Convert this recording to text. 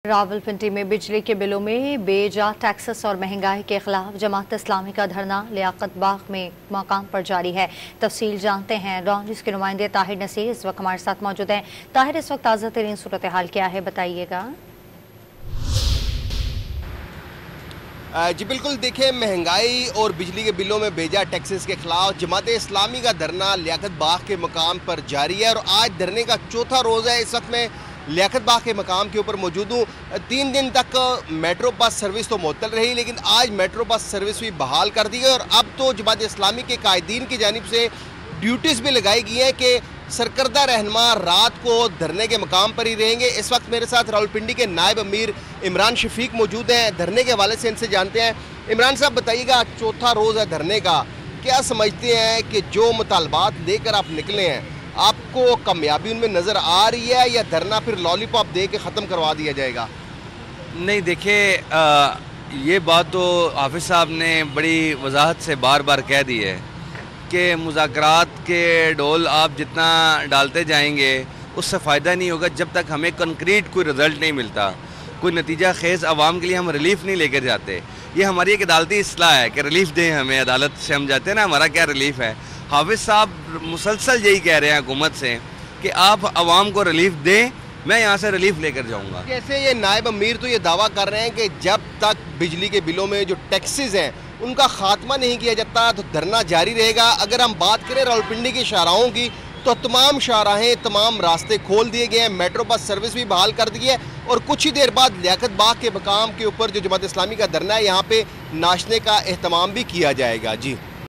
रावलपिंडी में बिजली के बिलों में बेजा टैक्सेस और महंगाई के खिलाफ जमात इस्लामी का धरना लियाकत बाग में मकाम पर जारी है। तफसील जानते हैं। रॉन्जिस के नुमाइंदे ताहिर नसीर इस वक्त हमारे साथ मौजूद हैं। ताहिर, इस वक्त ताज़ा तरीन सूरत हाल क्या है, बताइएगा। जी बिल्कुल, देखिए, महंगाई और बिजली के बिलों में बेजा टैक्सेस के खिलाफ जमात इस्लामी का धरना लियाकत बाग के मकाम पर जारी है और आज धरने का चौथा रोज़ है। इस वक्त में लियाकत बाग के मकाम के ऊपर मौजूद हूँ। 3 दिन तक मेट्रो बस सर्विस तो मुअत्तल रही, लेकिन आज मेट्रो बस सर्विस भी बहाल कर दी है और अब तो जमात इस्लामी के कायदीन की जानिब से ड्यूटीज़ भी लगाई गई हैं कि सरकर्दा रहनुमा रात को धरने के मकाम पर ही रहेंगे। इस वक्त मेरे साथ रावलपिंडी के नायब अमीर इमरान शफीक मौजूद हैं। धरने के हवाले से इनसे जानते हैं। इमरान साहब, बताइएगा, चौथा रोज़ है धरने का, क्या समझते हैं कि जो मुतालबात लेकर आप निकले हैं, आपको कामयाबी उनमें नज़र आ रही है या धरना फिर लॉलीपॉप दे के ख़त्म करवा दिया जाएगा? नहीं, देखिए, ये बात तो हाफिज़ साहब ने बड़ी वजाहत से बार बार कह दी है कि मुज़ाकरात के डोल आप जितना डालते जाएंगे उससे फ़ायदा नहीं होगा जब तक हमें कंक्रीट कोई रिज़ल्ट नहीं मिलता, कोई नतीजा खेज़ आवाम के लिए हम रिलीफ नहीं लेकर जाते। ये हमारी एक अदालती इस्लाह है कि रिलीफ दें हमें, अदालत से हम जाते हैं ना, हमारा क्या रिलीफ है। हाफिज़ साहब मुसलसल यही कह रहे हैं हुकूमत से कि आप आवाम को रिलीफ दें, मैं यहाँ से रिलीफ लेकर जाऊँगा। जैसे ये नायब अमीर तो ये दावा कर रहे हैं कि जब तक बिजली के बिलों में जो टैक्सेस हैं उनका खात्मा नहीं किया जाता तो धरना जारी रहेगा। अगर हम बात करें रावलपिंडी की शाहराहों की, तो तमाम शाहराहें, तमाम रास्ते खोल दिए गए हैं, मेट्रो बस सर्विस भी बहाल कर दी है और कुछ ही देर बाद लियाकत बाग के मकाम के ऊपर जो जमात इस्लामी का धरना है, यहाँ पे नाश्ते का एहतमाम भी किया जाएगा। जी।